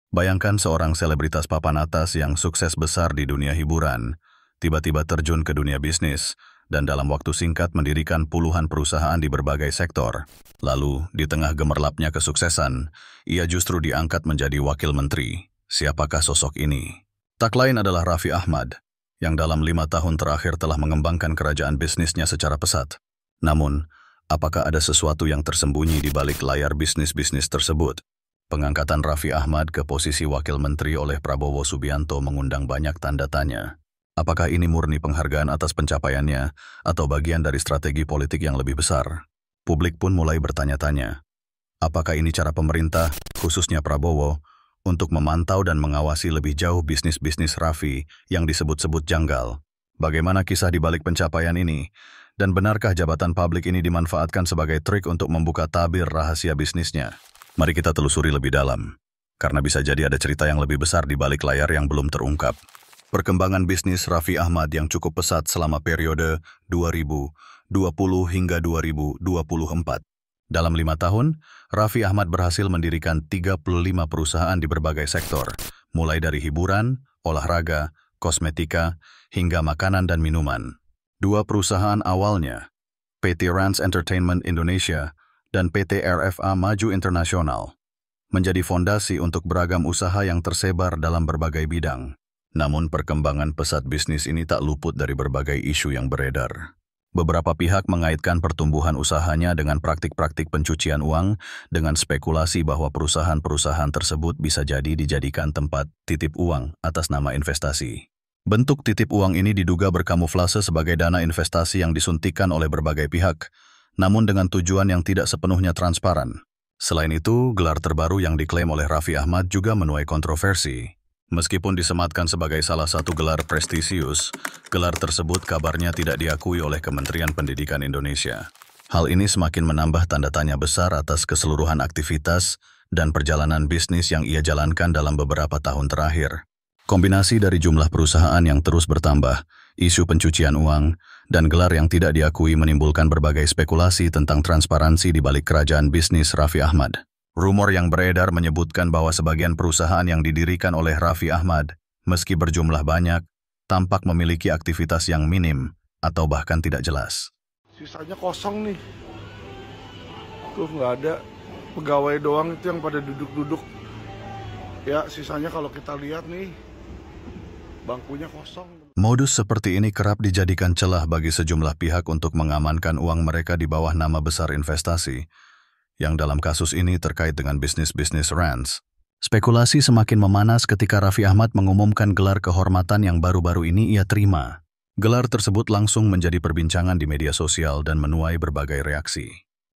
Bayangkan seorang selebritas papan atas yang sukses besar di dunia hiburan, tiba-tiba terjun ke dunia bisnis, dan dalam waktu singkat mendirikan puluhan perusahaan di berbagai sektor. Lalu, di tengah gemerlapnya kesuksesan, ia justru diangkat menjadi wakil menteri. Siapakah sosok ini? Tak lain adalah Raffi Ahmad, yang dalam 5 tahun terakhir telah mengembangkan kerajaan bisnisnya secara pesat. Namun, apakah ada sesuatu yang tersembunyi di balik layar bisnis-bisnis tersebut? Pengangkatan Raffi Ahmad ke posisi wakil menteri oleh Prabowo Subianto mengundang banyak tanda tanya. Apakah ini murni penghargaan atas pencapaiannya atau bagian dari strategi politik yang lebih besar? Publik pun mulai bertanya-tanya. Apakah ini cara pemerintah, khususnya Prabowo, untuk memantau dan mengawasi lebih jauh bisnis-bisnis Raffi yang disebut-sebut janggal? Bagaimana kisah di balik pencapaian ini? Dan benarkah jabatan publik ini dimanfaatkan sebagai trik untuk membuka tabir rahasia bisnisnya? Mari kita telusuri lebih dalam, karena bisa jadi ada cerita yang lebih besar di balik layar yang belum terungkap. Perkembangan bisnis Raffi Ahmad yang cukup pesat selama periode 2020 hingga 2024. Dalam 5 tahun, Raffi Ahmad berhasil mendirikan 35 perusahaan di berbagai sektor, mulai dari hiburan, olahraga, kosmetika, hingga makanan dan minuman. 2 perusahaan awalnya, PT Rans Entertainment Indonesia dan PT RFA Maju Internasional, menjadi fondasi untuk beragam usaha yang tersebar dalam berbagai bidang. Namun perkembangan pesat bisnis ini tak luput dari berbagai isu yang beredar. Beberapa pihak mengaitkan pertumbuhan usahanya dengan praktik-praktik pencucian uang, dengan spekulasi bahwa perusahaan-perusahaan tersebut bisa jadi dijadikan tempat titip uang atas nama investasi. Bentuk titip uang ini diduga berkamuflase sebagai dana investasi yang disuntikan oleh berbagai pihak, namun dengan tujuan yang tidak sepenuhnya transparan. Selain itu, gelar terbaru yang diklaim oleh Raffi Ahmad juga menuai kontroversi. Meskipun disematkan sebagai salah satu gelar prestisius, gelar tersebut kabarnya tidak diakui oleh Kementerian Pendidikan Indonesia. Hal ini semakin menambah tanda tanya besar atas keseluruhan aktivitas dan perjalanan bisnis yang ia jalankan dalam beberapa tahun terakhir. Kombinasi dari jumlah perusahaan yang terus bertambah, isu pencucian uang, dan gelar yang tidak diakui menimbulkan berbagai spekulasi tentang transparansi di balik kerajaan bisnis Raffi Ahmad. Rumor yang beredar menyebutkan bahwa sebagian perusahaan yang didirikan oleh Raffi Ahmad, meski berjumlah banyak, tampak memiliki aktivitas yang minim atau bahkan tidak jelas. Sisanya kosong nih. Tuh nggak ada. Pegawai doang itu yang pada duduk-duduk. Ya, sisanya kalau kita lihat nih, bangkunya kosong. Modus seperti ini kerap dijadikan celah bagi sejumlah pihak untuk mengamankan uang mereka di bawah nama besar investasi, yang dalam kasus ini terkait dengan bisnis-bisnis Rans. Spekulasi semakin memanas ketika Raffi Ahmad mengumumkan gelar kehormatan yang baru-baru ini ia terima. Gelar tersebut langsung menjadi perbincangan di media sosial dan menuai berbagai reaksi.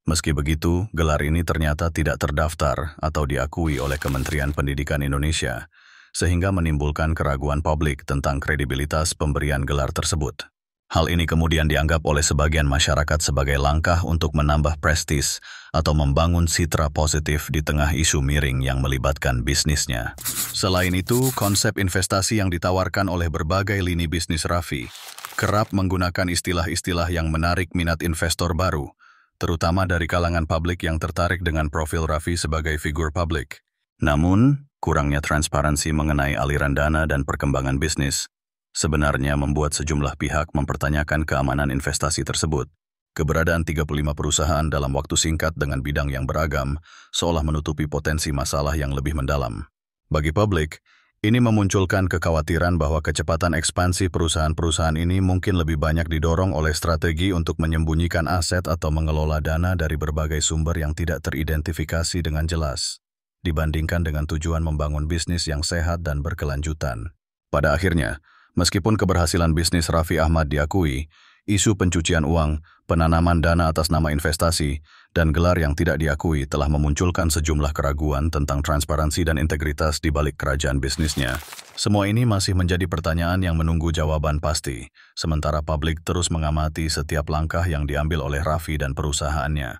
Meski begitu, gelar ini ternyata tidak terdaftar atau diakui oleh Kementerian Pendidikan Indonesia, sehingga menimbulkan keraguan publik tentang kredibilitas pemberian gelar tersebut. Hal ini kemudian dianggap oleh sebagian masyarakat sebagai langkah untuk menambah prestis atau membangun citra positif di tengah isu miring yang melibatkan bisnisnya. Selain itu, konsep investasi yang ditawarkan oleh berbagai lini bisnis Raffi kerap menggunakan istilah-istilah yang menarik minat investor baru, terutama dari kalangan publik yang tertarik dengan profil Raffi sebagai figur publik. Namun, kurangnya transparansi mengenai aliran dana dan perkembangan bisnis sebenarnya membuat sejumlah pihak mempertanyakan keamanan investasi tersebut. Keberadaan 35 perusahaan dalam waktu singkat dengan bidang yang beragam seolah menutupi potensi masalah yang lebih mendalam. Bagi publik, ini memunculkan kekhawatiran bahwa kecepatan ekspansi perusahaan-perusahaan ini mungkin lebih banyak didorong oleh strategi untuk menyembunyikan aset atau mengelola dana dari berbagai sumber yang tidak teridentifikasi dengan jelas, dibandingkan dengan tujuan membangun bisnis yang sehat dan berkelanjutan. Pada akhirnya, meskipun keberhasilan bisnis Raffi Ahmad diakui, isu pencucian uang, penanaman dana atas nama investasi, dan gelar yang tidak diakui telah memunculkan sejumlah keraguan tentang transparansi dan integritas di balik kerajaan bisnisnya. Semua ini masih menjadi pertanyaan yang menunggu jawaban pasti, sementara publik terus mengamati setiap langkah yang diambil oleh Raffi dan perusahaannya.